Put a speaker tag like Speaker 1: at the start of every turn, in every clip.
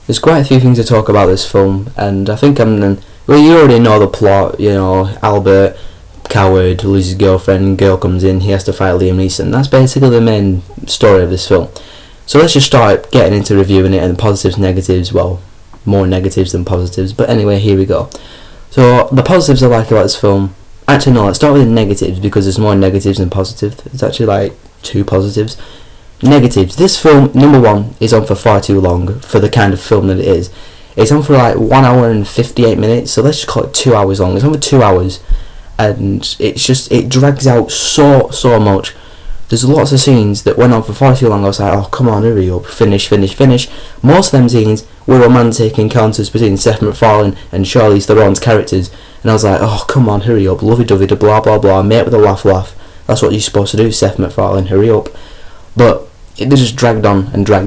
Speaker 1: there's quite a few things to talk about this film, and I think well, you already know the plot. You know, Albert, coward, loses his girlfriend, girl comes in, he has to fight Liam Neeson. That's basically the main story of this film. So let's just start getting into reviewing it, and positives, negatives, well, more negatives than positives, but anyway, here we go. So the positives I like about this film, actually no, let's start with the negatives, because there's more negatives than positives. It's actually like 2 positives. Negatives. This film, number one, is on for far too long for the kind of film that it is. It's on for like 1 hour and 58 minutes, so let's just call it 2 hours long. It's on for 2 hours, and it drags out so much. There's lots of scenes that went on for far too long. I was like, oh, come on, hurry up, finish. Most of them scenes were romantic encounters between Seth MacFarlane and Charlize Theron's characters, and I was like, oh, come on, hurry up, lovey-dovey, blah blah blah, mate with a laugh. That's what you're supposed to do, Seth MacFarlane, hurry up. But they just dragged on. In terms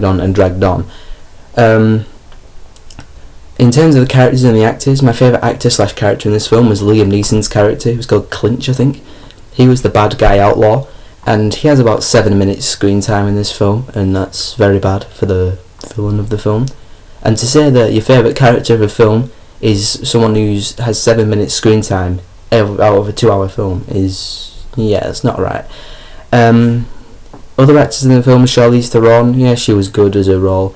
Speaker 1: of the characters and the actors, my favourite actor / character in this film was Liam Neeson's character. He was called Clinch, I think. He was the bad guy outlaw, and he has about 7 minutes screen time in this film, and that's very bad for the villain of the film. And to say that your favourite character of a film is someone who has 7 minutes screen time out of a 2 hour film is, yeah, it's not right. Other actors in the film, Charlize Theron, yeah, she was good as her role.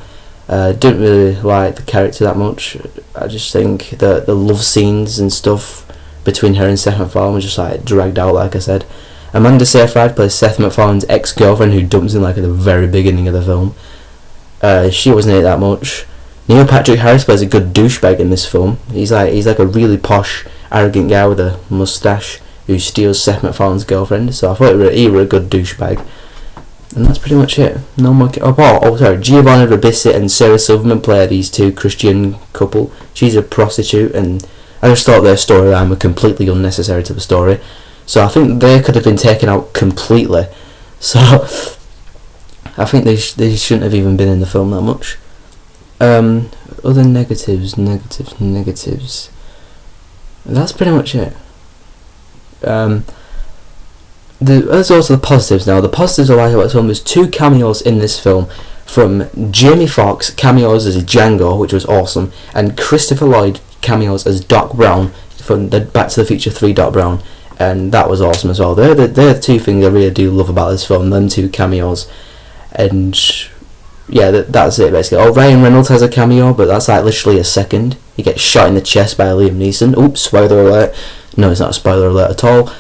Speaker 1: Didn't really like the character that much. I just think that the love scenes and stuff between her and Seth MacFarlane was just like dragged out, like I said. Amanda Seyfried plays Seth MacFarlane's ex-girlfriend who dumps him like at the very beginning of the film. She wasn't in it that much. Neil Patrick Harris plays a good douchebag in this film. He's like a really posh, arrogant guy with a moustache who steals Seth MacFarlane's girlfriend. So I thought he were a good douchebag. And that's pretty much it. No more. Sorry. Giovanna Ribisi and Sarah Silverman play these two Christian couple. She's a prostitute, and I just thought their storyline were completely unnecessary to the story. So I think they could have been taken out completely. So I think they shouldn't have even been in the film that much. Other negatives. That's pretty much it. There's also the positives now. The positives I like about this film, there's 2 cameos in this film from Jamie Foxx cameos as Django, which was awesome, and Christopher Lloyd cameos as Doc Brown from the Back to the Future 3 Doc Brown, and that was awesome as well. They're the 2 things I really do love about this film, them 2 cameos. And yeah, that's it basically. Oh, Ryan Reynolds has a cameo, but that's like literally a second. He gets shot in the chest by Liam Neeson. Oops, spoiler alert. No, it's not a spoiler alert at all.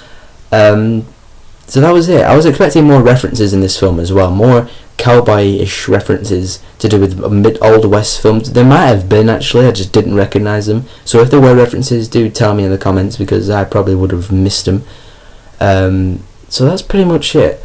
Speaker 1: So that was it. I was expecting more references in this film as well, more cowboy-ish references to do with old West films. There might have been, actually, I just didn't recognise them. So if there were references, do tell me in the comments, because I probably would have missed them. So that's pretty much it.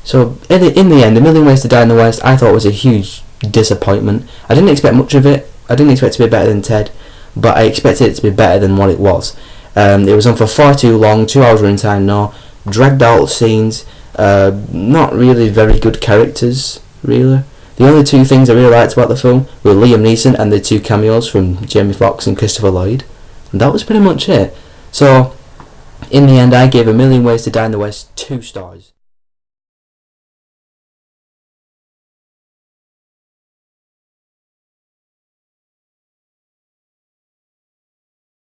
Speaker 1: So in the end, A Million Ways to Die in the West, I thought was a huge disappointment. I didn't expect much of it. I didn't expect it to be better than Ted, but I expected it to be better than what it was. It was on for far too long, 2 hours running time, no. Dragged out scenes, not really very good characters, really. The only 2 things I really liked about the film were Liam Neeson and the 2 cameos from Jamie Foxx and Christopher Lloyd. And that was pretty much it. So, in the end, I gave A Million Ways to Die in the West 2 stars.